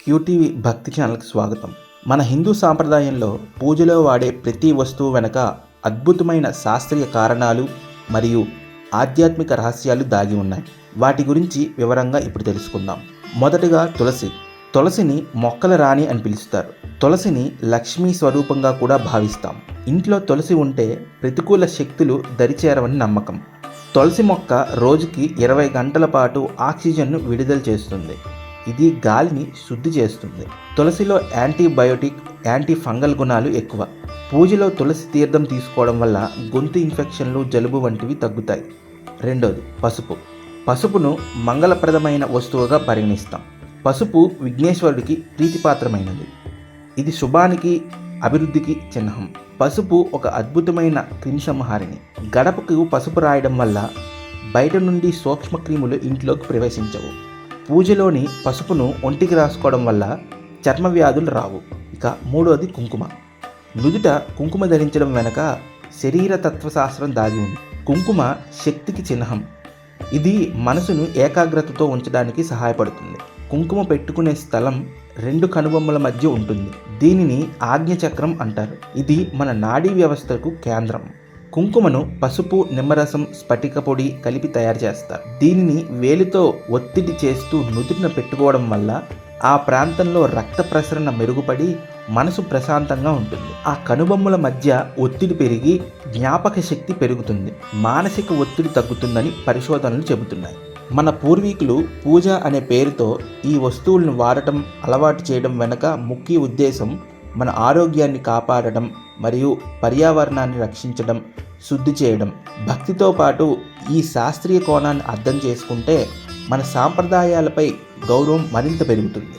QTV భక్తి ఛానల్కి స్వాగతం. మన హిందూ సాంప్రదాయంలో పూజలో వాడే ప్రతి వస్తువు వెనక అద్భుతమైన శాస్త్రీయ కారణాలు మరియు ఆధ్యాత్మిక రహస్యాలు దాగి ఉన్నాయి. వాటి గురించి వివరంగా ఇప్పుడు తెలుసుకుందాం. మొదటగా తులసి. తులసిని మొక్కల రాణి అని పిలుస్తారు. తులసిని లక్ష్మీ స్వరూపంగా కూడా భావిస్తాం. ఇంట్లో తులసి ఉంటే ప్రతికూల శక్తులు దరిచేరవని నమ్మకం. తులసి మొక్క రోజుకి 20 గంటల పాటు ఆక్సిజన్ను విడుదల చేస్తుంది. ఇది గాలిని శుద్ధి చేస్తుంది. తులసిలో యాంటీబయోటిక్, యాంటీ ఫంగల్ గుణాలు ఎక్కువ. పూజలో తులసి తీర్థం తీసుకోవడం వల్ల గొంతు ఇన్ఫెక్షన్లు, జలుబు వంటివి తగ్గుతాయి. రెండోది పసుపు. పసుపును మంగళప్రదమైన వస్తువుగా పరిగణిస్తాం. పసుపు విఘ్నేశ్వరుడికి ప్రీతిపాత్రమైనది. ఇది శుభానికి, అభివృద్ధికి చిహ్నం. పసుపు ఒక అద్భుతమైన క్రిమిసంహారిణి. గడపకు పసుపు రాయడం వల్ల బయట నుండి సూక్ష్మక్రిములు ఇంట్లోకి ప్రవేశించవు. పూజలోని పసుపును ఒంటికి రాసుకోవడం వల్ల చర్మ వ్యాధులు రావు. ఇక మూడోది కుంకుమ. నుదుట కుంకుమ ధరించడం వెనక శరీర తత్వశాస్త్రం దాగి ఉంది. కుంకుమ శక్తికి చిహ్నం. ఇది మనసును ఏకాగ్రతతో ఉంచడానికి సహాయపడుతుంది. కుంకుమ పెట్టుకునే స్థలం 2 కనుబొమ్మల మధ్య ఉంటుంది. దీనిని ఆజ్ఞచక్రం అంటారు. ఇది మన నాడీ వ్యవస్థకు కేంద్రం. కుంకుమను పసుపు, నిమ్మరసం, స్ఫటిక పొడి కలిపి తయారు చేస్తారు. దీనిని వేలితో ఒత్తిడి చేస్తూ నుదుటిన పెట్టుకోవడం వల్ల ఆ ప్రాంతంలో రక్త ప్రసరణ మెరుగుపడి మనసు ప్రశాంతంగా ఉంటుంది. ఆ కనుబొమ్మల మధ్య ఒత్తిడి పెరిగి జ్ఞాపక శక్తి పెరుగుతుంది. మానసిక ఒత్తిడి తగ్గుతుందని పరిశోధనలు చెబుతున్నాయి. మన పూర్వీకులు పూజ అనే పేరుతో ఈ వస్తువులను వాడటం అలవాటు చేయడం వెనుక ముఖ్య ఉద్దేశం మన ఆరోగ్యాన్ని కాపాడడం మరియు పర్యావరణాన్ని రక్షించడం, శుద్ధి చేయడం. భక్తితో పాటు ఈ శాస్త్రీయ కోణాన్ని అర్థం చేసుకుంటే మన సాంప్రదాయాలపై గౌరవం మరింత పెరుగుతుంది.